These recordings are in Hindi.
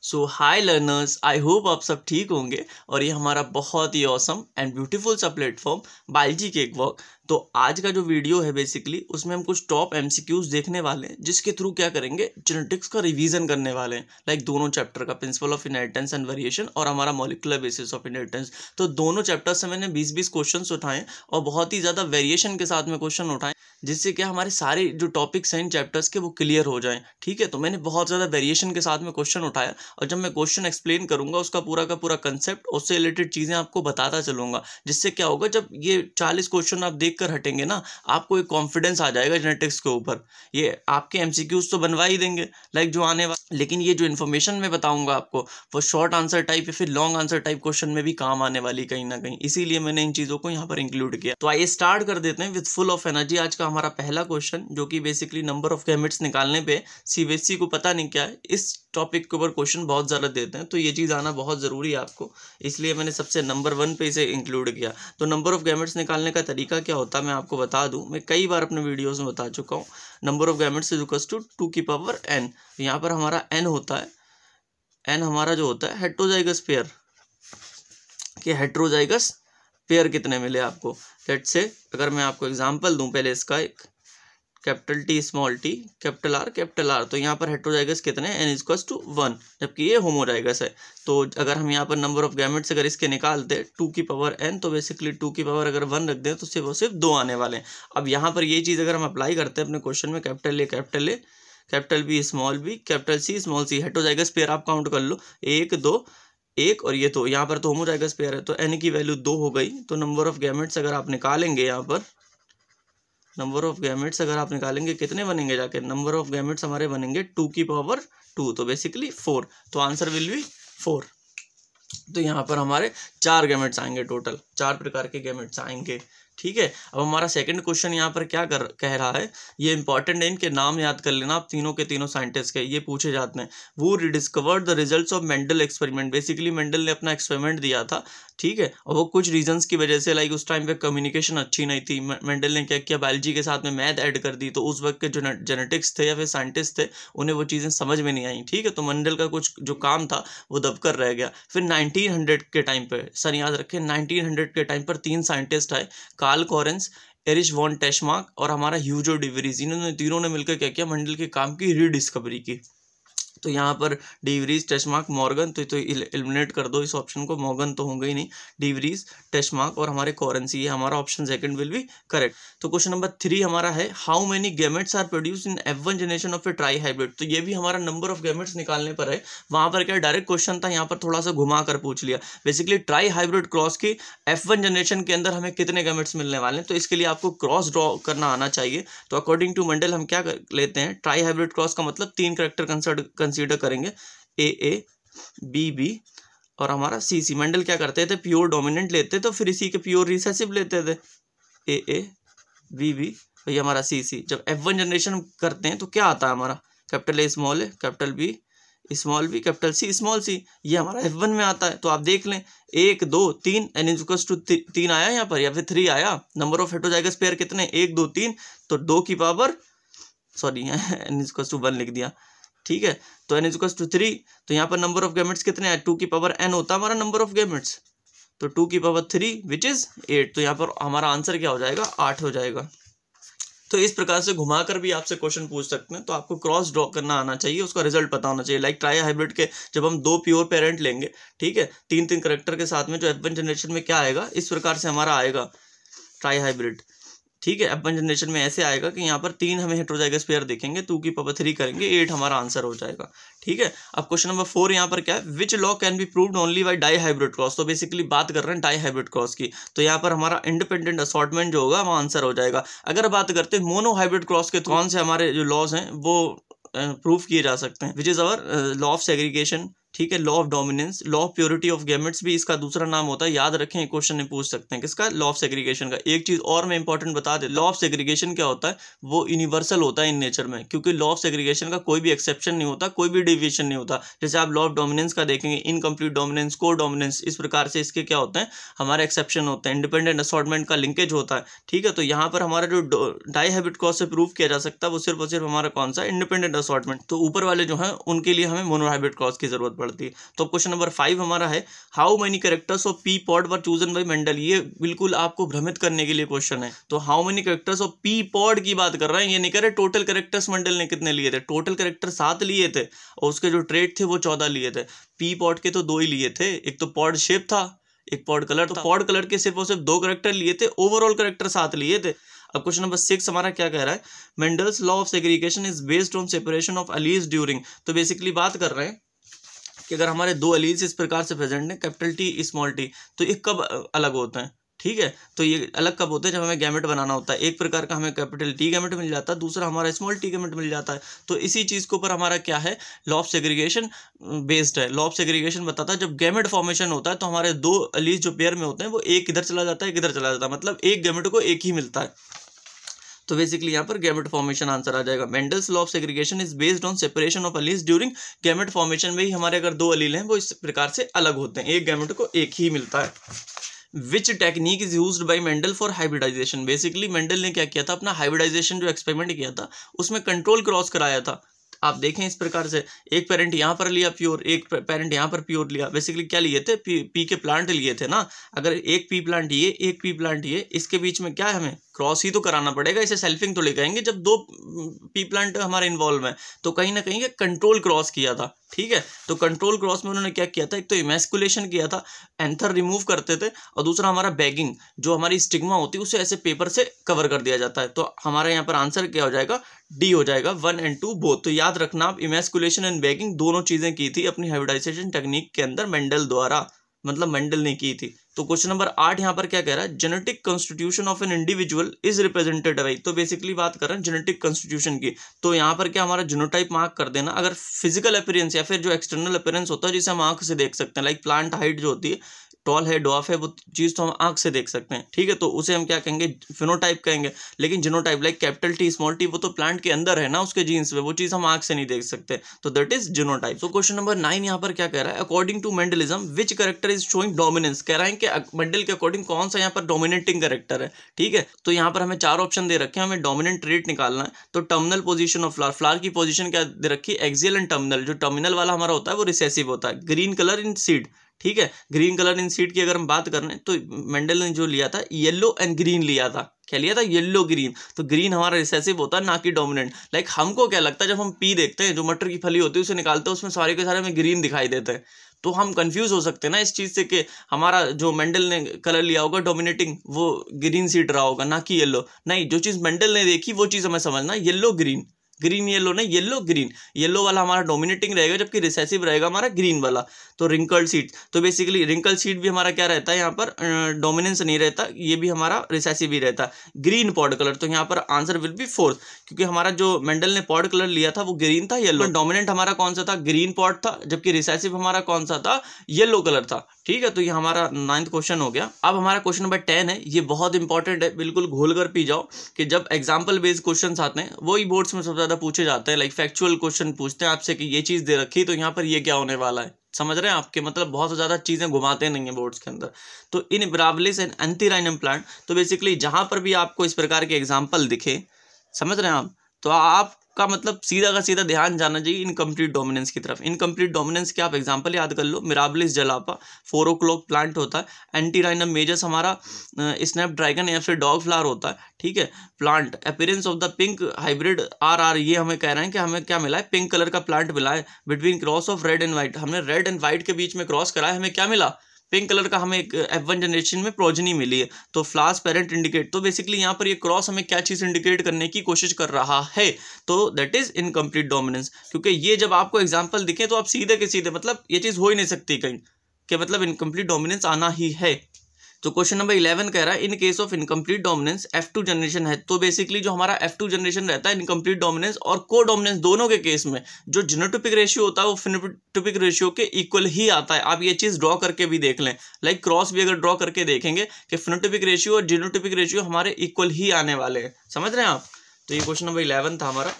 So hi learners, I hope आप सब ठीक होंगे और ये हमारा बहुत ही ऑसम एंड ब्यूटीफुल सा प्लेटफॉर्म बायोलॉजी केक वॉक। तो आज का जो वीडियो है बेसिकली उसमें हम कुछ टॉप एमसीक्यूज देखने वाले हैं जिसके थ्रू क्या करेंगे, जेनेटिक्स का रिवीजन करने वाले हैं। लाइक दोनों चैप्टर का, principle of inheritance and variation और हमारा मॉलिक्यूलर बेसिस ऑफ इनहेरिटेंस। तो दोनों चैप्टर से मैंने 20-20 क्वेश्चन उठाए और बहुत ही ज़्यादा वेरिएशन के साथ में क्वेश्चन उठाए, जिससे क्या हमारे सारे जो टॉपिक्स हैं इन चैप्टर्स के वो क्लियर हो जाएं। ठीक है, तो मैंने बहुत ज़्यादा वेरिएशन के साथ में क्वेश्चन उठाया और जब मैं क्वेश्चन एक्सप्लेन करूंगा उसका पूरा का पूरा कंसेप्ट, उससे रिलेटेड चीज़ें आपको बताता चलूंगा। जिससे क्या होगा, जब ये 40 क्वेश्चन आप देख कर हटेंगे ना, आपको एक कॉन्फिडेंस आ जाएगा जेनेटिक्स के ऊपर। ये आपके एमसीक्यूज तो बनवा ही देंगे लाइक जो आने वाले, लेकिन ये जो इन्फॉर्मेशन मैं बताऊंगा आपको वो शॉर्ट आंसर टाइप या फिर लॉन्ग आंसर टाइप क्वेश्चन में भी काम आने वाली कहीं ना कहीं, इसीलिए मैंने इन चीज़ों को यहाँ पर इंक्लूड किया। तो आइए स्टार्ट कर देते हैं विद फुल ऑफ एनर्जी। आज का हमारा पहला क्वेश्चन, जो कि बेसिकली नंबर ऑफ गैमेट्स निकालने पे सीबीएसई को पता नहीं क्या है, इस टॉपिक के ऊपर क्वेश्चन बहुत ज़्यादा देते हैं, तो ये चीज़ आना बहुत ज़रूरी है आपको, इसलिए मैंने सबसे नंबर 1 पे इसे इंक्लूड किया। तो नंबर ऑफ गैमेट्स निकालने का तरीका क्या होता है मैं आपको बता दूं, मैं कई बार अपने वीडियोस में बता चुका हूँ। Number of gametes is equals to 2 की पावर n। यहाँ पर हमारा n होता है, n हमारा जो होता है हेट्रोजाइगस पेयर, कि हेट्रोजाइगस पेयर कितने मिले आपको। लेट्स से अगर मैं आपको एग्जांपल दूं पहले इसका, एक capital T small T capital R, तो यहाँ पर हेट्रोजाइगस कितने हैं, n इक्वल्स टू 1, जबकि ये होमोजाइगस है। तो अगर हम यहाँ पर नंबर ऑफ गैमेट्स अगर इसके निकालते 2 की पावर n, तो बेसिकली 2 की पावर अगर 1 रख दें तो सिर्फ 2 आने वाले हैं। अब यहाँ पर ये चीज़ अगर हम अप्लाई करते हैं अपने क्वेश्चन में, capital B small B, capital C small C, heterozygous pair आप काउंट कर लो, 1 2 1 और ये तो यहाँ पर तो होमोजाइगस पेयर है, तो n की वैल्यू 2 हो गई। तो नंबर ऑफ गैमेट्स अगर आप निकालेंगे, यहाँ पर नंबर ऑफ गैमेट्स अगर आप निकालेंगे कितने बनेंगे, जाके नंबर ऑफ गैमेट्स हमारे बनेंगे 2 की पावर 2, तो बेसिकली 4। तो आंसर विल बी 4। तो यहाँ पर हमारे 4 गैमेट्स आएंगे, टोटल 4 प्रकार के गैमेट्स आएंगे। ठीक है, अब हमारा सेकंड क्वेश्चन यहाँ पर क्या कह रहा है, ये इंपॉर्टेंट है, इनके नाम याद कर लेना आप, तीनों के तीनों साइंटिस्ट के ये पूछे जाते हैं। वो rediscovered the results of Mendel experiment. Basically Mendel ने अपना एक्सपेरिमेंट दिया था, ठीक है, और वो कुछ रीजंस की वजह से, लाइक उस टाइम पे कम्युनिकेशन अच्छी नहीं थी, मेंडल ने क्या किया, बायोलॉजी के साथ में मैथ ऐड कर दी, तो उस वक्त के जो जेनेटिक्स थे या फिर साइंटिस्ट थे उन्हें वो चीज़ें समझ में नहीं आई। ठीक है, तो मेंडल का कुछ जो काम था वो दबकर रह गया। फिर 1900 के टाइम पर, सर याद रखें, 1900 के टाइम पर 3 साइंटिस्ट आए, कार्ल कॉरेंस, एरिच वॉन टेशमार्क और हमारा ह्यूगो डी व्रीज। इन्होंने तीनों ने मिलकर क्या किया, मेंडल के काम की रीडिस्कवरी की। तो यहाँ पर डी व्रीज, टेशमार्क, मॉर्गन, तो एलिमिनेट कर दो इस ऑप्शन को, मॉर्गन तो होंगे ही नहीं, डी व्रीज, टेशमार्क और हमारे कॉरेंसी, ये हमारा option second will be correct. तो क्वेश्चन नंबर 3 हमारा है, how many gametes are produce in F1 generation of a trihybrid. तो ये भी हमारा नंबर ऑफ गैमेट्स निकालने पर है। वहाँ पर क्या डायरेक्ट क्वेश्चन था, यहाँ पर थोड़ा सा घुमा कर पूछ लिया। बेसिकली ट्राई हाइब्रिड क्रॉस की F1 जनरेशन के अंदर हमें कितने गैमेट्स मिलने वाले हैं, तो इसके लिए आपको क्रॉस ड्रॉ करना आना चाहिए। तो अकॉर्डिंग टू मेंडल हम क्या लेते हैं, ट्राई हाइब्रिड क्रॉस का मतलब 3 कैरेक्टर कंसीडर करेंगे, ए बी बी और हमारा सी सी। मेंडल क्या करते थे, प्योर डोमिनेंट लेते तो फिर इसी के प्योर रिसेसिव लेते थे, ए बी बी, ये हमारा सी सी। जब F1 जनरेशन करते हैं तो क्या आता है हमारा, capital A small A, capital B small B, capital C small C, ये हमारा F1 में आता है। तो आप देख लें 1 2 3, n इक्वल्स टू 3 आया यहाँ पर या फिर 3 आया। नंबर ऑफ हेट्रोजाइगस पेयर कितने, 1 2 3, तो 2 की power, sorry n equals to 1 लिख दिया। ठीक है, तो n इक्वल्स टू 3, तो यहाँ पर नंबर ऑफ गैमेट्स कितने हैं, 2 की पावर n होता है हमारा नंबर ऑफ गैमेट्स, तो 2 की पावर 3 विच इज 8। तो यहाँ पर हमारा आंसर क्या हो जाएगा, 8 हो जाएगा। तो इस प्रकार से घुमाकर भी आपसे क्वेश्चन पूछ सकते हैं। तो आपको क्रॉस ड्रॉ करना आना चाहिए, उसका रिजल्ट पता होना चाहिए। लाइक ट्राई हाइब्रिड के जब हम 2 प्योर पेरेंट लेंगे, ठीक है, 3 करेक्टर के साथ में, जो F1 जनरेशन में क्या आएगा, इस प्रकार से हमारा आएगा ट्राई हाइब्रिड। ठीक है, F1 जनरेशन में ऐसे आएगा कि यहाँ पर 3 हमें हेट्रोजाइगस पेयर दिखेंगे, 2 की पावर 3 करेंगे, 8 हमारा आंसर हो जाएगा। ठीक है, अब क्वेश्चन नंबर 4 यहाँ पर क्या है, which law can be proved only by dihybrid cross. तो बेसिकली बात कर रहे हैं डाई हाइब्रिड क्रॉस की, तो यहाँ पर हमारा इंडिपेंडेंट असॉर्टमेंट जो होगा वो आंसर हो जाएगा। अगर बात करते हैं मोनो हाइब्रिड क्रॉस के, कौन से हमारे जो लॉज हैं वो प्रूफ किए जा सकते हैं, which is our law of segregation, ठीक है, law of dominance, law of purity of gametes भी इसका दूसरा नाम होता है, याद रखें, क्वेश्चन में पूछ सकते हैं किसका, लॉ ऑफ सेग्रीगेशन का। एक चीज और मैं इंपॉर्टेंट बता दे, लॉ ऑफ सेग्रीगेशन क्या होता है, वो यूनिवर्सल होता है इन नेचर में, क्योंकि लॉ ऑफ सेग्रीगेशन का कोई भी एक्सेप्शन नहीं होता, कोई भी डेविएशन नहीं होता। जैसे आप लॉ ऑफ डोमिनेंस का देखेंगे, इनकम्प्लीट डोमिनेंस, को डोमिनेंस, इस प्रकार से इसके क्या होते हैं, हमारे एक्सेप्शन होते हैं, इंडिपेंडेंट असॉर्टमेंट का लिंकेज होता है। ठीक है, तो यहाँ पर हमारा जो डाई हाइब्रिड क्रॉस से प्रूव किया जा सकता है वो सिर्फ और सिर्फ हमारा कौन सा, इंडिपेंडेंट असॉर्टमेंट। तो ऊपर वाले जो है उनके लिए हमें मोनो हाइब्रिड क्रॉस की जरूरत पड़ती है। तो क्वेश्चन नंबर 5 हमारा है, how many characters of pea pod were chosen bye Mendel. ये बिल्कुल आपको भ्रमित करने के लिए क्वेश्चन है। तो how many characters of pea pod की बात कर रहे हैं, ये नहीं कह रहे टोटल कैरेक्टर्स मेंडल ने कितने लिए थे। टोटल कैरेक्टर 7 लिए थे और उसके जो ट्रेट थे वो 14 लिए थे। पी पॉड के तो 2 ही लिए थे, एक तो पॉड शेप था, एक पॉड कलर। तो पॉड कलर के सिर्फ और सिर्फ 2 कैरेक्टर लिए थे, ओवरऑल कैरेक्टर 7 लिए थे। अब क्वेश्चन नंबर 6 हमारा क्या कह रहा है, Mendel's law of segregation is based on separation of alleles during. तो बेसिकली बात कर रहे हैं कि अगर हमारे 2 अलील्स इस प्रकार से प्रेजेंट हैं, कैपिटल टी स्मॉल टी, तो ये कब अलग होते हैं, ठीक है। तो ये अलग कब होते हैं, जब हमें गैमेट बनाना होता है। एक प्रकार का हमें कैपिटल टी गैमेट मिल जाता है, दूसरा हमारा स्मॉल टी गैमेट मिल जाता है। तो इसी चीज़ के ऊपर हमारा क्या है, लॉ ऑफ सेग्रीगेशन बेस्ड है। लॉ ऑफ सेग्रीगेशन बताता है जब गैमेट फॉर्मेशन होता है तो हमारे 2 अलील्स जो पेयर में होते हैं वो एक इधर चला जाता है, एक इधर चला जाता है, मतलब एक गैमेट को एक ही मिलता है। तो बेसिकली यहाँ पर गैमेट फॉर्मेशन आंसर आ जाएगा। Mendel's law of segregation is based on separation of alleles during gamete formation में ही हमारे अगर 2 अलील हैं वो इस प्रकार से अलग होते हैं, एक गैमेट को एक ही मिलता है। Which technique is used by Mendel for hybridisation. Basically Mendel ने क्या किया था, अपना हाइब्रिडाइजेशन जो एक्सपेरिमेंट किया था उसमें कंट्रोल क्रॉस कराया था। आप देखें इस प्रकार से, एक पेरेंट यहाँ पर लिया प्योर, एक पेरेंट यहाँ पर प्योर लिया। बेसिकली क्या लिए थे, पी के प्लांट लिए थे ना। अगर एक पी प्लांट ये, एक पी प्लांट ये, इसके बीच में क्या है, हमें क्रॉस ही तो कराना पड़ेगा। इसे सेल्फिंग तो ले कहेंगे जब 2 पी प्लांट हमारे इन्वॉल्व हैं। तो कहीं ना कहीं कंट्रोल क्रॉस किया था, ठीक है। तो कंट्रोल क्रॉस में उन्होंने क्या किया था, एक तो इमैस्कुलेशन किया था, एंथर रिमूव करते थे, और दूसरा हमारा बैगिंग, जो हमारी स्टिग्मा होती है उसे ऐसे पेपर से कवर कर दिया जाता है। तो हमारा यहाँ पर आंसर क्या हो जाएगा, डी हो जाएगा, 1 और 2 बोथ। तो याद रखना आप, इमैस्कुलेशन एंड बैगिंग दोनों चीजें की थी अपनी हाइब्रिडाइजेशन टेक्निक के अंदर मेंडल द्वारा, मतलब मेंडल ने की थी। तो क्वेश्चन नंबर 8 यहाँ पर क्या कह रहा है, genetic constitution of an individual is represented by. तो बेसिकली बात कर रहे हैं जेनेटिक कॉन्स्टिट्यूशन की। तो यहाँ पर क्या हमारा जीनोटाइप मार्क कर देना। अगर फिजिकल अपीयरेंस या फिर जो एक्सटर्नल अपीयरेंस होता है जिसे हम आंख से देख सकते हैं, लाइक प्लांट हाइट जो होती है, टॉल है, डॉफ है, वो चीज़ तो हम आंख से देख सकते हैं, ठीक है। तो उसे हम क्या कहेंगे, फिनोटाइप कहेंगे। लेकिन genotype like capital T small T, वो तो प्लांट के अंदर है ना, उसके जीन्स में, वो चीज़ हम आंख से नहीं देख सकते। तो दैट इज जीनोटाइप। तो क्वेश्चन नंबर 9 यहाँ पर क्या कह रहा है, according to Mendelism which character is showing dominance. कह रहा है कि मेंडल के अकॉर्डिंग कौन सा यहाँ पर डोमिनेटिंग कैरेक्टर है, ठीक है। तो यहाँ पर हमें 4 ऑप्शन दे रखे हैं, हमें डोमिनेंट ट्रेट निकालना है। तो terminal position of flower, flower की पोजीशन क्या दे रखी है, एक्सियल एंड टर्मिनल। जो टर्मिनल वाला हमारा होता है वो रिसेसिव होता है। ग्रीन कलर इन सीड, ठीक है। ग्रीन कलर इन सीड की अगर हम बात कर रहे हैं तो मेंडल ने जो लिया था येलो एंड ग्रीन लिया था। क्या लिया था, येलो ग्रीन। तो ग्रीन हमारा रिसेसिव होता है, ना कि डोमिनेंट। लाइक हमको क्या लगता है, जब हम पी देखते हैं, जो मटर की फली होती है उसे निकालते हैं, उसमें सारे के सारे हमें ग्रीन दिखाई देते हैं। तो हम कंफ्यूज हो सकते हैं ना इस चीज़ से कि हमारा जो मेंडल ने कलर लिया होगा डोमिनेटिंग, वो ग्रीन सीड रहा होगा, ना कि येलो। नहीं, जो चीज़ मेंडल ने देखी वो चीज़ हमें समझना, येलो ग्रीन, ग्रीन येलो नहीं, येलो ग्रीन। येलो वाला हमारा डोमिनेटिंग रहेगा जबकि रिसेसिव रहेगा हमारा ग्रीन वाला। तो रिंकल्ड सीड, तो बेसिकली रिंकल सीड भी हमारा क्या रहता है, यहाँ पर डोमिनेंस नहीं रहता, ये भी हमारा रिसेसिव ही रहता है। ग्रीन पॉड कलर, तो यहाँ पर आंसर विल बी 4, क्योंकि हमारा जो मेंडल ने पॉड कलर लिया था वो ग्रीन था, येलो। डोमिनेंट हमारा कौन सा था, ग्रीन पॉड था, जबकि रिसेसिव हमारा कौन सा था, येलो कलर था, ठीक है। तो ये हमारा 9th क्वेश्चन हो गया। अब हमारा क्वेश्चन नंबर 10 है, ये बहुत इंपॉर्टेंट है, बिल्कुल घोल कर पी जाओ कि जब एग्जाम्पल बेस्ड क्वेश्चन आते हैं वही बोर्ड्स में सबसे ज्यादा पूछे जाते हैं। लाइक फैक्चुअल क्वेश्चन पूछते हैं आपसे कि ये चीज दे रखी तो यहाँ पर ये क्या होने वाला है, समझ रहे हैं आपके, मतलब बहुत ज्यादा चीजें घुमाते नहीं है बोर्ड्स के अंदर। तो इन ब्रावलिस एंड एंथीराइनम प्लांट, तो बेसिकली जहां पर भी आपको इस प्रकार के एग्जाम्पल दिखे, समझ रहे हैं आप, तो आपका मतलब सीधा का सीधा ध्यान जाना चाहिए इनकम्प्लीट डोमिनेंस की तरफ। इनकम्प्लीट डोमिनेंस के आप एग्जांपल याद कर लो, मिराबलिस जलापा 4 o'clock प्लांट होता है। एंटीराइनम मेजस हमारा स्नैप ड्रैगन या फिर डॉग फ्लावर होता है, ठीक है। Plant appearance of the pink hybrid are, ये हमें कह रहे हैं कि हमें क्या मिला है, पिंक कलर का प्लांट मिला है। Between cross of red and white, हमने रेड एंड व्हाइट के बीच में क्रॉस करा है, हमें क्या मिला, पिंक कलर का हमें एक F1 जनरेशन में प्रोजनी मिली है। तो फ्लावर्स पेरेंट इंडिकेट, तो बेसिकली यहाँ पर ये क्रॉस हमें क्या चीज़ इंडिकेट करने की कोशिश कर रहा है, तो दैट इज इनकम्प्लीट डोमिनेंस। क्योंकि ये जब आपको एग्जांपल दिखे तो आप सीधे के सीधे, मतलब ये चीज़ हो ही नहीं सकती कहीं कि मतलब इनकम्प्लीट डोमिनेंस आना ही है। तो क्वेश्चन नंबर 11 कह रहा है in case of incomplete dominance F2 generation है। तो बेसिकली जो हमारा F2 जनरेशन रहता है इनकम्प्लीट डोमिनेंस और को डोमिनेंस दोनों के केस में जो जीनोटाइपिक रेशियो होता है वो फिनोटाइपिक रेशियो के इक्वल ही आता है। आप ये चीज़ ड्रॉ करके भी देख लें, लाइक क्रॉस भी अगर ड्रॉ करके देखेंगे कि फिनोटाइपिक रेशियो और जीनोटाइपिक रेशियो हमारे इक्वल ही आने वाले हैं, समझ रहे हैं आप। तो ये क्वेश्चन नंबर 11 था हमारा।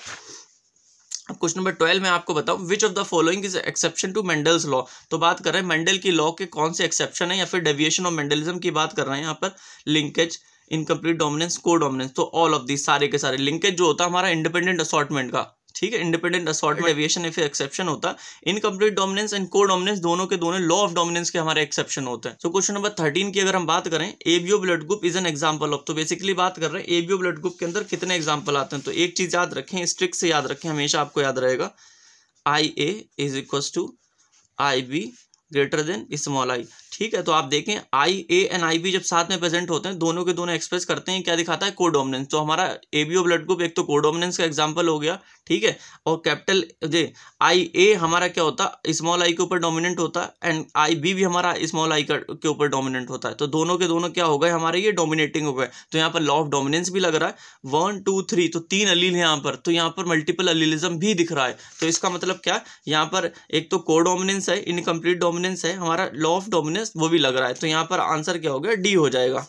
अब क्वेश्चन नंबर 12 में आपको बताऊं which of the following is exception to Mendel's law. तो बात कर रहे हैं मेंडल की लॉ के कौन से एक्सेप्शन है या फिर डेविएशन ऑफ मेंडलिज्म की बात कर रहे हैं यहाँ पर। लिंकेज, इनकम्प्लीट डोमिनेंस, को डोमिनेंस, तो ऑल ऑफ दिस सारे के सारे। लिंकेज जो होता है हमारा इंडिपेंडेंट असॉर्टमेंट का, ठीक है, independent assortment deviation if exception होता है, इनकम्प्लीट डोमिनेंस एंड को डोमिनेंस दोनों के दोनों लॉ ऑफ डोमिनेंस के हमारे एक्सेप्शन होते हैं। सो क्वेश्चन नंबर 13 की अगर हम बात करें, ABO blood group is an example of, तो बेसिकली बात कर रहे हैं एबीओ ब्लड ग्रुप के अंदर कितने एग्जांपल आते हैं। तो एक चीज याद रखें, स्ट्रिक्ट से याद रखें, हमेशा आपको याद रहेगा, IA is equal to IB greater than small I. ठीक है, तो आप देखें IA एंड IB जब साथ में प्रेजेंट होते हैं, दोनों के दोनों एक्सप्रेस करते हैं, क्या दिखाता है, कोडोमिनेंस। तो हमारा एबीओ ब्लड ग्रुप एक तो कोडोमिनेंस का एग्जांपल हो गया, ठीक है, और कैपिटल IA हमारा क्या होता है, स्मॉल आई के ऊपर डोमिनेंट होता है, एंड IB भी हमारा स्मॉल आई के ऊपर डोमिनेंट होता है। तो दोनों के दोनों क्या हो गए हमारे, ये डोमिनेटिंग हो गए। तो यहाँ पर लॉ ऑफ डोमिनेंस भी लग रहा है, 1 2 3, तो 3 अलील है यहाँ पर, तो यहाँ पर मल्टीपल अलीलिज्म भी दिख रहा है। तो इसका मतलब क्या, यहाँ पर एक तो कोडोमिनेंस है, इनकम्प्लीट डोमिनेंस है, हमारा लॉ ऑफ डोमिनेंस वो भी लग रहा है। तो यहाँ पर आंसर क्या हो गया, डी हो जाएगा।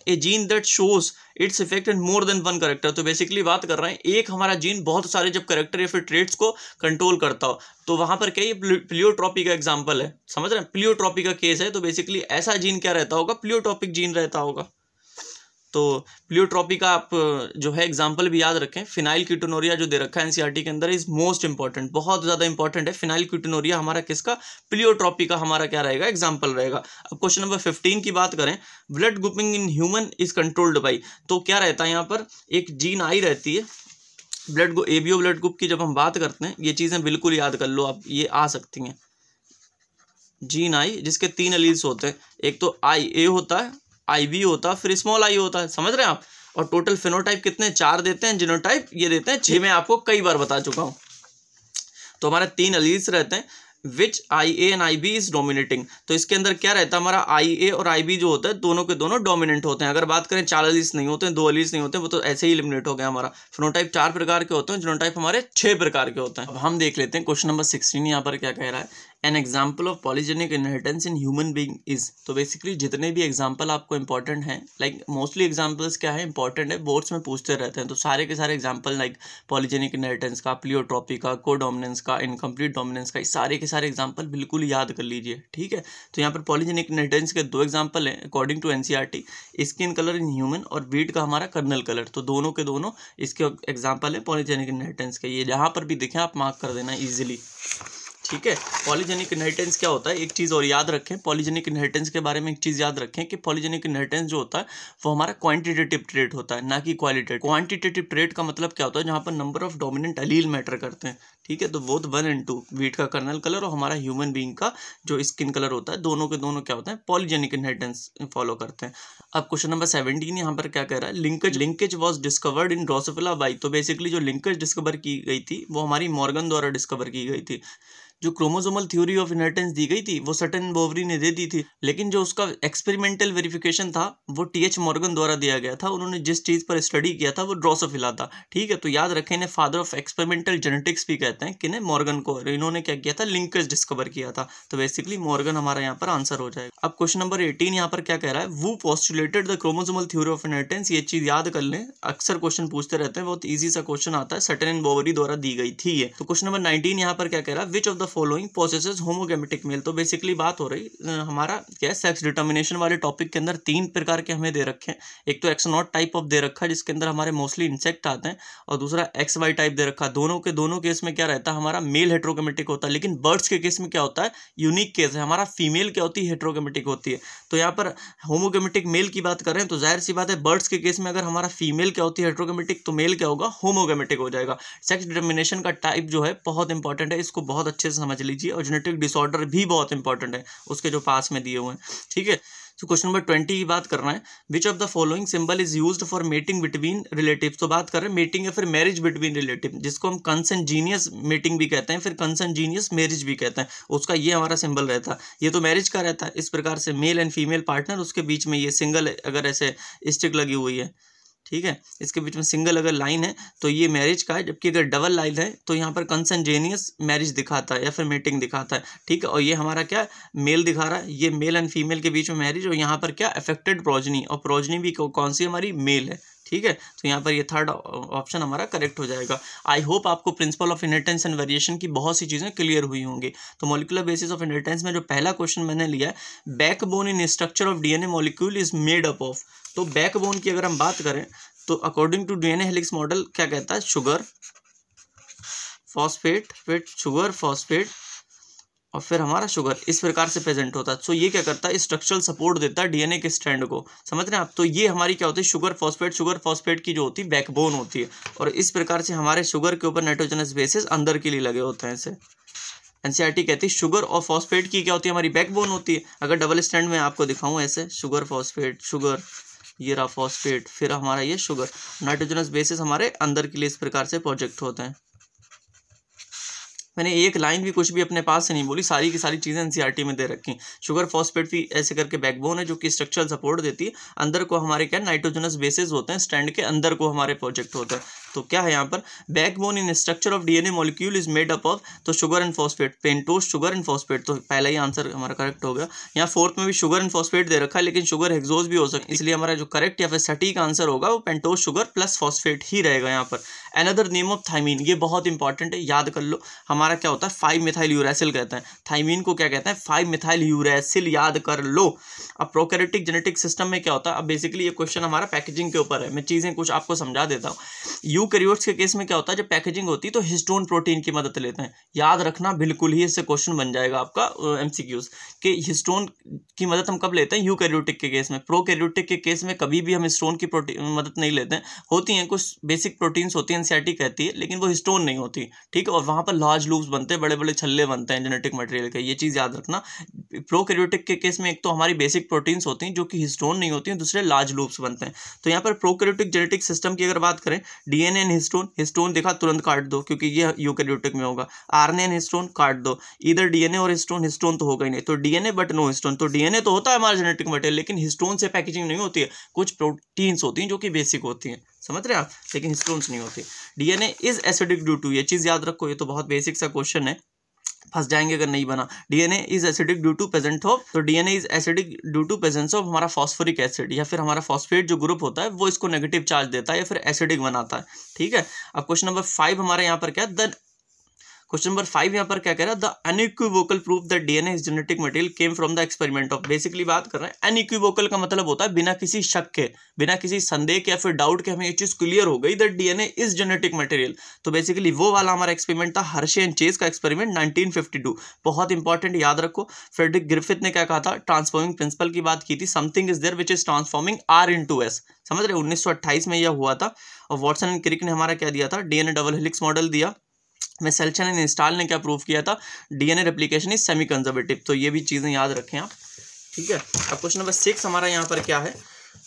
A gene that shows its effect in more than one character, तो बेसिकली बात कर रहे हैं एक हमारा जीन बहुत सारे जब करेक्टर या फिर ट्रेट्स को कंट्रोल करता हो, तो वहां पर क्या ये प्लियोट्रॉपी का एग्जांपल है, समझ रहे हैं, प्लियोट्रॉपी का केस है। तो बेसिकली ऐसा जीन क्या रहता होगा, प्लियोट्रॉपिक जीन रहता होगा। तो प्लियोट्रॉपी का आप जो है एग्जांपल भी याद रखें, फिनाइल कीटोनूरिया जो दे रखा है एनसीईआरटी के अंदर इज मोस्ट इंपॉर्टेंट, बहुत ज़्यादा इंपॉर्टेंट है। फिनाइल कीटोनूरिया हमारा किसका, प्लियोट्रॉपी का हमारा क्या रहेगा, एग्जांपल रहेगा। अब क्वेश्चन नंबर 15 की बात करें, blood grouping in human is controlled by, तो क्या रहता है यहाँ पर, एक जीन आई रहती है ब्लड एबीओ ब्लड ग्रुप की। जब हम बात करते हैं, ये चीज़ें बिल्कुल याद कर लो आप, ये आ सकती हैं, जीन आई जिसके 3 एलील्स होते हैं, एक तो IA होता है, IB होता है, फिर स्मॉल आई होता है, समझ रहे हैं आप। और टोटल फिनोटाइप कितने, 4 देते हैं, जीनोटाइप ये देते हैं 6, मैं आपको कई बार बता चुका हूँ। तो हमारे 3 एलील्स रहते हैं, विच IA and IB is dominating. तो इसके अंदर क्या रहता है, हमारा IA और IB जो होता है दोनों के दोनों डोमिनेंट होते हैं। अगर बात करें 4 एलील्स नहीं होते हैं, 2 एलील्स नहीं होते हैं, वो तो ऐसे ही एलिमिनेट हो गया हमारा। फिनोटाइप 4 प्रकार के होते हैं, जीनोटाइप हमारे 6 प्रकार के होते हैं। अब हम देख लेते हैं क्वेश्चन नंबर 16 यहाँ पर क्या कह रहा है, an example of polygenic inheritance in human being is. तो बेसिकली जितने भी एग्जाम्पल आपको इंपॉर्टेंट हैं, लाइक मोस्टली एग्जाम्पल्स क्या है इंपॉर्टेंट है, बोर्ड्स में पूछते रहते हैं, तो सारे के सारे एग्जाम्पल लाइक पॉलीजेनिक इनहेरिटेंस का, प्लियोट्रॉपी का, कोडोमिनेंस का, इनकम्प्लीट डोमिनेंस का, सारे के सारे एग्जाम्पल बिल्कुल याद कर लीजिए। ठीक है, तो यहाँ पर पॉलीजेनिक इनहेरिटेंस के 2 एग्जाम्पल हैं according to NCERT, skin colour in human और वीट का हमारा कर्नल कलर। तो दोनों के दोनों इसके एग्जाम्पल है पॉलीजेनिक इनहेरिटेंस के। ये जहाँ पर भी दिखे आप मार्क कर देना ईजिली। ठीक है, पॉलीजेनिक इनहेरिटेंस क्या होता है, एक चीज़ और याद रखें, पॉलीजेनिक इनहेरिटेंस के बारे में एक चीज़ याद रखें कि पॉलीजेनिक इनहेरिटेंस जो होता है वो हमारा क्वांटिटेटिव ट्रेट होता है, ना कि क्वालिटेटिव। क्वांटिटेटिव ट्रेट का मतलब क्या होता है, जहाँ पर number of dominant allele matter करते हैं। ठीक है, तो बोथ 1 and 2, वीट का कर्नल कलर और हमारा ह्यूमन बीइंग का जो स्किन कलर होता है, दोनों के दोनों क्या होते हैं, पॉलीजेनिक इनहेरिटेंस फॉलो करते हैं। अब क्वेश्चन नंबर 17 यहाँ पर क्या कह रहा है, linkage was discovered in Drosophila by. तो बेसिकली जो लिंकेज डिस्कवर की गई थी वो हमारी मॉर्गन द्वारा डिस्कवर की गई थी। जो क्रोमोसोमल थ्योरी ऑफ इनहेरिटेंस दी गई थी वो सर्टेन बोवरी ने दे दी थी, लेकिन जो उसका एक्सपेरिमेंटल वेरिफिकेशन था वो TH मॉर्गन द्वारा दिया गया था। उन्होंने जिस चीज़ पर स्टडी किया था वो ड्रोसोफिला था। ठीक है, तो याद रखें इन्हें फादर ऑफ एक्सपेरिमेंटल जेनेटिक्स भी कहते हैं, किन्हें, मॉर्गन को। इन्होंने क्या किया था, लिंकेज डिस्कवर किया था। तो बेसिकली मॉर्गन हमारा यहाँ पर आंसर हो जाएगा। अब क्वेश्चन नंबर 18 यहाँ पर क्या कह रहा है, who postulated the chromosomal theory of inheritance. ये चीज़ याद कर लें, अक्सर क्वेश्चन पूछते रहते हैं, बहुत ईजी सा क्वेश्चन आता है, सर्टेन एंड बोवरी द्वारा दी गई थी ये। तो क्वेश्चन नंबर 19 यहाँ पर क्या कह रहा है, which of the following possesses homogametic male. तो बेसिकली बात हो रही हमारा क्या है, सेक्स डिटर्मिनेशन वाले टॉपिक के अंदर 3 प्रकार के हमें दे रखे हैं। एक तो एक्सनॉट टाइप ऑफ दे रखा है जिसके अंदर हमारे मोस्टली इंसेक्ट आते हैं, और दूसरा XY टाइप दे रखा है। दोनों के दोनों केस में क्या रहता है, हमारा मेल हेट्रोगैमेटिक होता है, लेकिन बर्ड्स के केस में क्या होता है, यूनिक केस है, हमारा फीमेल क्या होती है, हेट्रोगैमेटिक होती है। तो यहाँ पर होमोगैमेटिक मेल की बात कर रहे हैं, तो जाहिर सी बात है बर्ड्स के केस में अगर हमारा फीमेल क्या होती है, हेट्रोगैमेटिक, तो मेल क्या होगा, होमोगैमेटिक हो जाएगा। सेक्स डिटर्मिनेशन का टाइप जो है बहुत इंपॉर्टेंट है, इसको बहुत अच्छे से समझ लीजिए, और जेनेटिक डिसऑर्डर भी बहुत इंपॉर्टेंट है उसके जो पास में दिए हुए हैं। ठीक है, तो क्वेश्चन नंबर 20 की बात करना है, which of the following symbol is used for mating between relatives. तो बात कर रहे हैं मेटिंग या फिर मैरिज बिटवीन रिलेटिव, जिसको हम कंसेंजीनियस मेटिंग भी कहते हैं, फिर कंसेंजीनियस मैरिज भी कहते हैं। उसका ये हमारा सिंबल रहता है, ये तो मैरिज का रहता है, इस प्रकार से मेल एंड फीमेल पार्टनर, उसके बीच में ये सिंगल अगर ऐसे स्टिक लगी हुई है, ठीक है, इसके बीच में सिंगल अगर लाइन है तो ये मैरिज का है, जबकि अगर डबल लाइन है तो यहाँ पर कंसेंजेनियस मैरिज दिखाता है या फिर मेटिंग दिखाता है। ठीक है, और ये हमारा क्या मेल दिखा रहा है, ये मेल एंड फीमेल के बीच में मैरिज, और यहाँ पर क्या अफेक्टेड प्रोजनी, और प्रोजनी भी कौन सी हमारी, मेल है। ठीक है, तो यहाँ पर ये थर्ड ऑप्शन हमारा करेक्ट हो जाएगा। आई होप आपको principle of inheritance and variation की बहुत सी चीज़ें क्लियर हुई होंगी। तो मॉलिक्यूलर बेसिस ऑफ इनहेरिटेंस में जो पहला क्वेश्चन मैंने लिया है, backbone in structure of DNA molecule is made up of. तो बैकबोन की अगर हम बात करें तो according to DNA helix model क्या कहता है, शुगर, फॉस्फेट, फिर शुगर, फॉस्फेट और फिर हमारा शुगर, इस प्रकार से प्रेजेंट होता है। सो ये क्या करता है, स्ट्रक्चरल सपोर्ट देता है डीएनए के स्ट्रैंड को, समझ रहे हैं आप। तो ये हमारी क्या होती है, शुगर फॉस्फेट की जो होती है बैकबोन होती है, और इस प्रकार से हमारे शुगर के ऊपर नाइट्रोजनस बेसिस अंदर के लिए लगे होते हैं। ऐसे एनसीईआरटी कहती है शुगर और फॉस्फेट की क्या होती है, हमारी बैकबोन होती है। अगर डबल स्टैंड में आपको दिखाऊं ऐसे, शुगर फॉस्फेट, शुगर, ये रहा फॉस्फेट, फिर हमारा ये शुगर, नाइट्रोजनस बेसिस हमारे अंदर के लिए इस प्रकार से प्रोजेक्ट होते हैं। मैंने एक लाइन भी कुछ भी अपने पास से नहीं बोली, सारी की सारी चीज़ें एनसीईआरटी में दे रखी। शुगर फॉस्फेट भी ऐसे करके बैकबोन है जो कि स्ट्रक्चरल सपोर्ट देती है, अंदर को हमारे क्या नाइट्रोजनस बेसिस होते हैं, स्ट्रैंड के अंदर को हमारे प्रोजेक्ट होते हैं। तो क्या है यहाँ पर, backbone in structure of DNA molecule is made up of, तो sugar and phosphate, pentose sugar and phosphate, तो पहला ही आंसर हमारा करेक्ट हो गया। यहाँ फोर्थ में भी शुगर एंड फॉस्फेट दे रखा है, लेकिन शुगर हेक्सोज भी हो सकती है, इसलिए हमारा जो करेक्ट या फिर सटीक आंसर होगा वो पेंटोज शुगर प्लस फॉस्फेट ही रहेगा यहाँ पर। अनदर नेम ऑफ थाइमीन, ये बहुत इंपॉर्टेंट है, याद कर लो। हमारा क्या होता है, 5-मिथाइल यूरैसिल कहते हैं, थाइमीन को क्या कहते हैं, 5-मिथाइल यूरैसिल, याद कर लो। अब प्रोकैरियोटिक जेनेटिक सिस्टम में क्या होता है, अब बेसिकली ये क्वेश्चन हमारा पैकेजिंग के ऊपर है, मैं चीज़ें कुछ आपको समझा देता हूँ। यूकैरियोट्स के केस में क्या होता है, जब पैकेजिंग होती है तो हिस्टोन प्रोटीन की मदद लेते हैं, याद रखना बिल्कुल ही, इससे क्वेश्चन बन जाएगा आपका एमसीक्यूज कि हिस्टोन की मदद हम कब लेते हैं, यूकैरियोटिक के केस में। प्रोकैरियोटिक के केस में कभी भी हम हिस्टोन की मदद नहीं लेते हैं। होती हैं कुछ बेसिक प्रोटीन्स होती हैं, एनसीईआरटी कहती है, लेकिन वो हिस्टोन नहीं होती, ठीक है। और वहाँ पर लार्ज लूप्स बनते हैं, बड़े बड़े छल्ले बनते हैं जेनेटिक मटेरियल के, ये चीज़ याद रखना। प्रोकैरियोटिक के केस में एक तो हमारी बेसिक प्रोटीन्स होती हैं जो कि हिस्टोन नहीं होती हैं, दूसरे लार्ज लूप्स बनते हैं। तो यहाँ पर प्रोकैरियोटिक जेनेटिक सिस्टम की अगर बात करें, डीएनए एंड हिस्टोन देखा तुरंत काट दो क्योंकि ये यूकैरियोटिक में होगा। आरएनए एंड हिस्टोन काट दो, इधर डीएनए और हिस्टोन तो होगा ही नहीं, तो डीएनए बट नो हिस्टोन। तो डीएनए तो होता है हमारा जेनेटिक मटेरियल, लेकिन हिस्टोन से पैकेजिंग नहीं होती है। कुछ प्रोटीन्स होती हैं जो कि बेसिक होती हैं, समझ रहे हैं आप, लेकिन हिस्टोन्स नहीं होती। DNA is acidic due to, ये चीज़ याद रखो, ये तो बहुत बेसिक सा क्वेश्चन है, फंस जाएंगे अगर नहीं बना। DNA is acidic due to presence of, तो DNA is acidic due to presence of हमारा फॉस्फोरिक एसिड, या फिर हमारा फॉस्फेट जो ग्रुप होता है वो इसको नेगेटिव चार्ज देता है या फिर एसिडिक बनाता है, ठीक है। अब क्वेश्चन नंबर 5 हमारे यहाँ पर क्या, क्वेश्चन नंबर 5 यहाँ पर क्या कह रहा है, the unequivocal proof that DNA is genetic material came from the experiment of, basically बात कर रहे हैं अनइक्विवोकल का मतलब होता है बिना किसी शक के, बिना किसी संदेह के या फिर डाउट के हमें ये चीज क्लियर हो गई that DNA is genetic material. तो बेसिकली वो वाला हमारा एक्सपेरिमेंट था, हर्शे एंड चेज का एक्सपेरिमेंट 1952, बहुत इंपॉर्टेंट, याद रखो। फ्रेडरिक ग्रिफिथ ने क्या कहा था, ट्रांसफॉर्मिंग प्रिंसिपल की बात की थी, something is there which is transforming R into S, समझ रहे, 1928 में यह हुआ था। और वॉटसन एंड क्रिक ने हमारा क्या दिया था, डीएनए डबल हेलिक्स मॉडल दिया। मेसेल्सन एंड इंस्टॉल ने क्या प्रूव किया था, DNA replication is semi conservative. तो ये भी चीज़ें याद रखें आप, ठीक है। अब क्वेश्चन नंबर 6 हमारा यहाँ पर क्या है,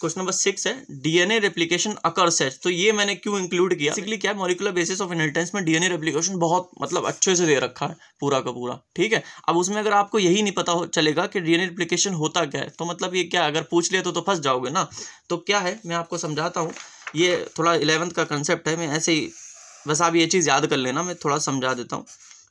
क्वेश्चन नंबर 6 है डीएनए रेप्लिकेशन अकर्स है। तो ये मैंने क्यों इंक्लूड किया, बेसिकली क्या है, मॉलिक्यूलर बेसिस ऑफ इनहेरिटेंस में डीएनए रेप्लिकेशन बहुत मतलब अच्छे से दे रखा है पूरा का पूरा, ठीक है। अब उसमें अगर आपको यही नहीं पता चलेगा कि डीएनए रेप्लिकेशन होता क्या है, तो मतलब ये क्या, अगर पूछ लिया तो फंस जाओगे ना। तो क्या है, मैं आपको समझाता हूँ, ये थोड़ा 11th का कंसेप्ट है, मैं ऐसे ही बस आप ये चीज़ याद कर लेना, मैं थोड़ा समझा देता हूँ।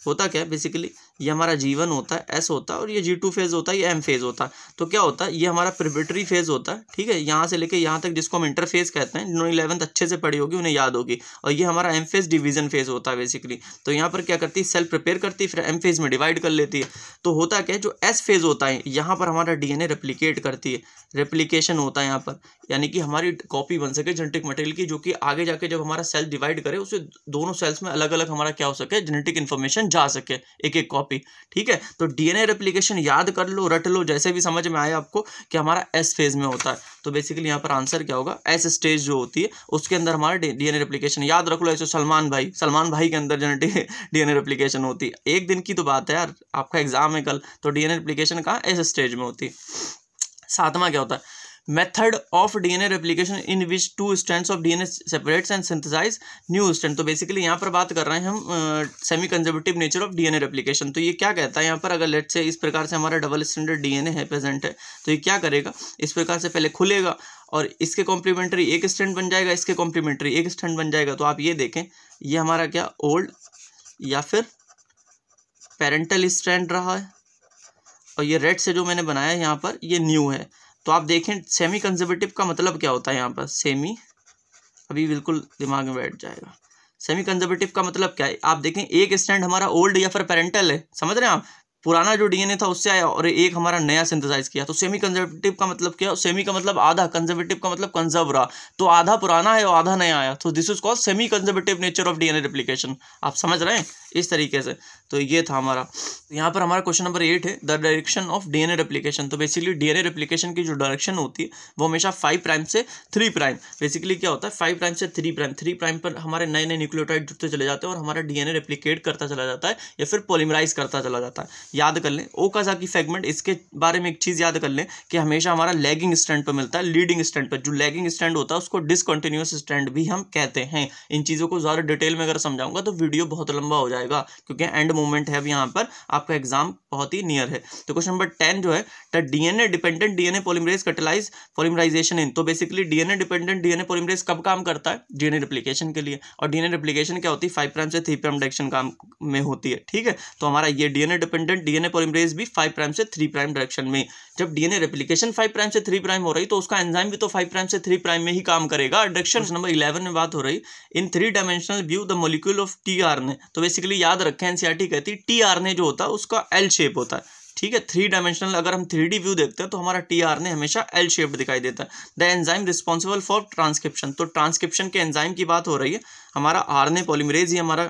होता क्या है, बेसिकली ये हमारा G1 होता है, S होता है, और ये G2 फेज होता है, ये M फेज होता है। तो क्या होता है, ये हमारा प्रिपरेटरी फेज होता है, ठीक है, यहाँ से लेके यहाँ तक, जिसको हम इंटरफेज कहते हैं, जिन्होंने 11th अच्छे से पढ़ी होगी उन्हें याद होगी। और ये हमारा M फेज डिवीजन फेज होता है बेसिकली। तो यहाँ पर क्या करती है, सेल प्रिपेयर करती है, फिर M फेज में डिवाइड कर लेती है। तो होता क्या है, जो S फेज होता है, यहाँ पर हमारा डीएनए रेप्लिकेट करती है, रेप्लिकेशन होता है यहाँ पर, यानी कि हमारी कॉपी बन सके जेनेटिक मटेरियल की, जो कि आगे जाके जब हमारा सेल डिवाइड करे उससे दोनों सेल्स में अलग अलग हमारा क्या हो सके, जेनेटिक इन्फॉर्मेशन जा सके, एक एक कॉपी, ठीक है। तो डीएनए रेप्लिकेशन याद कर लो, रट लो, जैसे भी समझ में आए आपको, कि हमारा एस फेज में होता है। तो बेसिकली यहाँ पर आंसर क्या होगा, एस स्टेज जो होती है उसके अंदर हमारा डीएनए रेप्लिकेशन, याद रख लो। ऐसे सलमान भाई के अंदर जेनेटिक डीएनए रेप्लिकेशन होती है। एक दिन की तो बात है यार, आपका एग्जाम है कल, तो डीएनए रेप्लिकेशन कहाँ, एस स्टेज में होती है। 7वां क्या होता है, method of DNA replication in which 2 strands of DNA separates and synthesise new strand. तो बेसिकली यहाँ पर बात कर रहे हैं हम semi conservative nature of DNA replication. तो ये क्या कहता है यहाँ पर, अगर लेट से इस प्रकार से हमारा डबल स्ट्रैंडेड डीएनए है प्रेजेंट है, तो ये क्या करेगा, इस प्रकार से पहले खुलेगा और इसके कॉम्प्लीमेंट्री एक स्ट्रैंड बन जाएगा, इसके कॉम्प्लीमेंट्री एक स्ट्रैंड बन जाएगा। तो आप ये देखें, ये हमारा क्या ओल्ड या फिर पेरेंटल स्ट्रैंड रहा है, और ये रेड से जो मैंने बनाया है यहाँ पर, ये न्यू है। तो आप देखें सेमी कंजर्वेटिव का मतलब क्या होता है यहाँ पर, सेमी, अभी बिल्कुल दिमाग में बैठ जाएगा, सेमी कंजर्वेटिव का मतलब क्या है। आप देखें एक स्टैंड हमारा ओल्ड या फिर पेरेंटल है, समझ रहे हैं आप, पुराना जो डीएनए था उससे आया और एक हमारा नया सिंथेसाइज किया। तो सेमी कंजर्वेटिव का मतलब क्या, सेमी का मतलब आधा, कंजर्वेटिव का मतलब कंजर्व रहा, तो आधा पुराना है और आधा नया आया, तो this is called semi conservative nature of DNA replication. आप समझ रहे हैं इस तरीके से। तो ये था हमारा, यहाँ पर हमारा क्वेश्चन नंबर 8 है the direction of DNA replication. तो बेसिकली डीएनए रेप्लिकेशन की जो डायरेक्शन होती है वो हमेशा 5 प्राइम से 3 प्राइम, बेसिकली क्या होता है 5 प्राइम से 3 प्राइम, 3 प्राइम पर हमारे नए नए न्यूक्लियोटाइड जुड़ते चले जाते हैं और हमारा डीएनए रेप्लिकेट करता चला जाता है या फिर पॉलीमराइज करता चला जाता है। याद कर लें ओकाज़ाकी फ्रैगमेंट, इसके बारे में एक चीज़ याद कर लें कि हमेशा हमारा लैगिंग स्ट्रैंड पर मिलता है, लीडिंग स्ट्रैंड पर। जो लैगिंग स्ट्रैंड होता है उसको डिसकंटिन्यूअस स्ट्रैंड भी हम कहते हैं। इन चीज़ों को ज़्यादा डिटेल में अगर समझाऊंगा तो वीडियो बहुत लंबा हो जाएगा, क्योंकि एंड मोमेंट है अब यहाँ पर, आपका एग्जाम बहुत ही नियर है। तो क्वेश्चन नंबर 10 जो है the DNA dependent DNA polymerase catalyse polymerisation in. तो basically DNA dependent DNA polymerase कब काम करता है, डीएनए रेप्लिकेशन के लिए। और डीएनए रेप्लिकेशन क्या होती है 5 प्राइम से 3 प्राइम डायरेक्शन काम में होती है, ठीक है। तो हमारा ये डीएनए डिपेंडेंट डीएनए पॉलीमरेज भी 5 प्राइम से 3 प्राइम डायरेक्शन में। जब डीएनए रेप्लिकेशन 5 प्राइम से 3 प्राइम हो रही तो उसका एंजाइम भी तो 5 प्राइम से 3 प्राइम में ही काम करेगा। डायरेक्शन नंबर 11 में बात हो रही इन 3 dimensional view the molecule of tRNA. तो बेसिकली याद रखें एनसीईआरटी कहती है टीआरएनए जो होता है उसका एल शेप होता है, ठीक है। 3 डायमेंशनल अगर हम 3D व्यू देखते हैं तो हमारा टीआरएनए हमेशा एल शेप्ड दिखाई देता है। The enzyme responsible for transcription. तो ट्रांसक्रिप्शन के एंजाइम की बात हो रही है, हमारा आरएनए पॉलीमरेज ही हमारा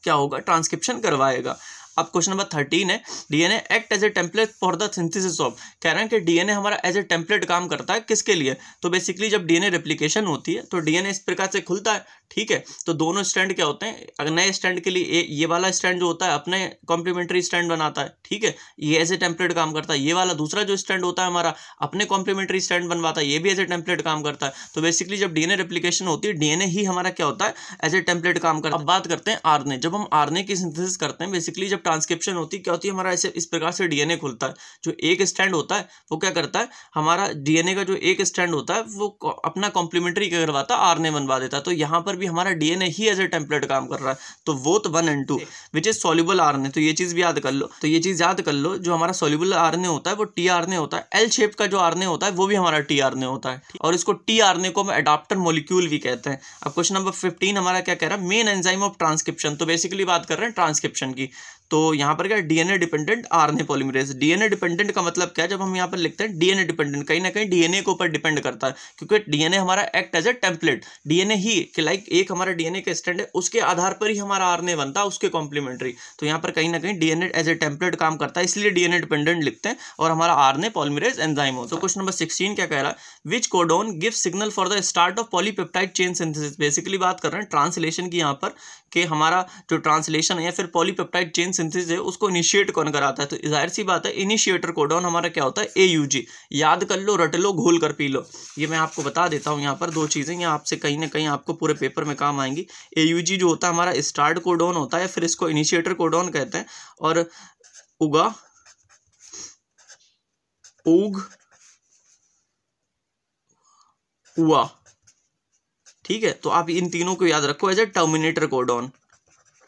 क्या होगा, ट्रांसक्रिप्शन करवाएगा। अब क्वेश्चन नंबर 13 है DNA act as a template for the synthesis of. कह रहे हैं कि डीएनए हमारा एज ए टेम्पलेट काम करता है किसके लिए, तो बेसिकली जब डीएनए रेप्लिकेशन होती है तो डीएनए इस प्रकार से खुलता है, ठीक है। तो दोनों स्टैंड क्या होते हैं, अगर नए स्टैंड के लिए ये वाला स्टैंड जो होता है अपने कॉम्प्लीमेंट्री स्टैंड बनाता है, ठीक है, ये एज ए टेम्पलेट काम करता है। ये वाला दूसरा जो स्टैंड होता है हमारा अपने कॉम्प्लीमेंट्री स्टैंड बनवाता है, ये भी एज ए टेम्पलेट काम करता है। तो बेसिकली जब डीएनए रेप्लिकेशन होती है डीएनए ही हमारा क्या होता है, एज ए टेम्पलेट काम करता है। अब बात करते हैं आरएनए। जब हम आरएनए की सिंथेसिस करते हैं, बेसिकली जब ट्रांसक्रिप्शन होती है क्या होती है, हमारा ऐसे इस प्रकार से डीएनए खुलता है। जो एक स्टैंड होता है वो क्या करता है, हमारा डीएनए का जो एक स्टैंड होता है वो अपना कॉम्प्लीमेंट्री क्या करवाता है, आरएनए बनवा देता है। तो यहाँ पर भी हमारा डीएनए ही एज ए टेम्पलेट काम कर रहा है। तो both 1 and 2 which is soluble RNA. तो ये चीज भी याद कर लो, तो ये चीज याद कर लो, जो हमारा सॉल्युबल आरएनए होता है वो टीआरएनए होता है। एल शेप का जो आरएनए होता है वो भी हमारा टीआरएनए होता है, और इसको टीआरएनए को हम एडाप्टर मॉलिक्यूल भी कहते हैं। अब क्वेश्चन नंबर 15 हमारा क्या कह रहा है, मेन एंजाइम ऑफ ट्रांसक्रिप्शन। तो बेसिकली बात कर रहे हैं ट्रांसक्रिप्शन की। तो यहाँ पर क्या DNA dependent RNA polymerase. DNA dependent का मतलब क्या है, जब हम यहाँ पर लिखते हैं डीएनए डिपेंडेंट, कहीं ना कहीं डीएनए के ऊपर डिपेंड करता है, क्योंकि डीएनए हमारा act as a template. DNA ही कि लाइक एक हमारा डीएनए का स्टैंड है, उसके आधार पर ही हमारा आरएनए बनता है, उसके कॉम्प्लीमेंट्री। तो यहाँ पर कहीं ना कहीं डीएनए एज ए टेम्पलेट काम करता है, इसलिए डीएनए डिपेंडेंट लिखते हैं, और हमारा आरएनए पॉलीमरेज एंजाइम होता है। तो क्वेश्चन नंबर 16 क्या कह रहा है, which codon give signal for the start of polypeptide chain synthesis. Basically बात कर रहे हैं ट्रांसलेशन की यहाँ पर, कि हमारा जो ट्रांसलेशन है या फिर पॉलीपेप्टाइड चेन सिंथेसिस है उसको इनिशिएट कौन कराता है। तो जाहिर सी बात है इनिशिएटर कोडॉन हमारा क्या होता है, एयूजी। याद कर लो, रट लो, घोल कर पी लो। ये मैं आपको बता देता हूँ, यहाँ पर 2 चीज़ें ये आपसे कहीं ना कहीं आपको पूरे पेपर में काम आएंगी। एयूजी जो होता है हमारा स्टार्ट कोडॉन होता है, फिर इसको इनिशिएटर कोडॉन कहते हैं। और उगा, उग, उआ, ठीक है। तो आप इन तीनों को याद रखो एज ए टर्मिनेटर कोडॉन।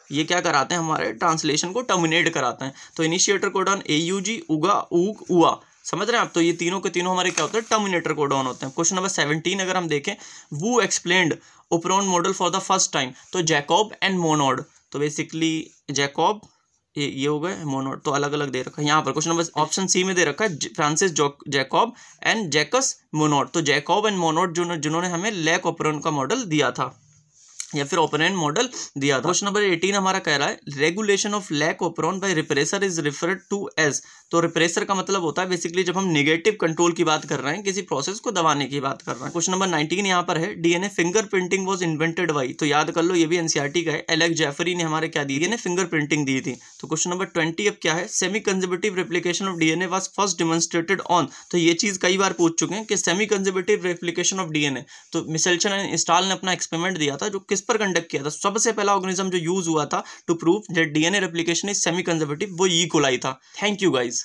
ये क्या कराते हैं, हमारे ट्रांसलेशन को टर्मिनेट कराते हैं। तो इनिशिएटर कोडॉन एयूजी, उगा, उग, उआ, समझ रहे हैं आप। तो ये तीनों के तीनों हमारे क्या होते हैं, टर्मिनेटर कोडॉन होते हैं। क्वेश्चन नंबर 17 अगर हम देखें, who explained operon model for the first time. तो जैकब एंड मोनोड। तो बेसिकली जैकब ये हो गए, मोनोड तो अलग अलग दे रखा है यहाँ पर। क्वेश्चन नंबर ऑप्शन सी में दे रखा है Francis Jacob and Jacques Monod. तो जैकब एंड मोनोड जिन्होंने हमें लैक ओपेरॉन का मॉडल दिया था या फिर ओपेरॉन मॉडल दिया था। क्वेश्चन नंबर 18 हमारा कह रहा है, regulation of lac operon by repressor is referred to as. तो रिप्रेसर का मतलब होता है बेसिकली जब हम नेगेटिव कंट्रोल की बात कर रहे हैं, किसी प्रोसेस को दबाने की बात कर रहे हैं। क्वेश्चन नंबर 19 यहाँ पर है, DNA finger printing was invented by. तो याद कर लो, ये भी एनसीईआरटी का है। एलेक्स जेफरी ने हमारे क्या दी, डीएनए फिंगर प्रिंटिंग दी थी। तो क्वेश्चन नंबर 20 अब क्या है, semi conservative replication of DNA was first demonstrated on. तो ये चीज कई बार पूछ चुके हैं कि semi conservative replication of DNA. तो मिशेल्सन एंड स्टाल ने अपना एक्सपेरिमेंट दिया था, जो किस पर कंडक्ट किया था। सबसे पहला ऑर्गेनिज्म जो यूज हुआ था to prove that DNA replication is semi conservative, वो ई कोलाई था। Thank you guys.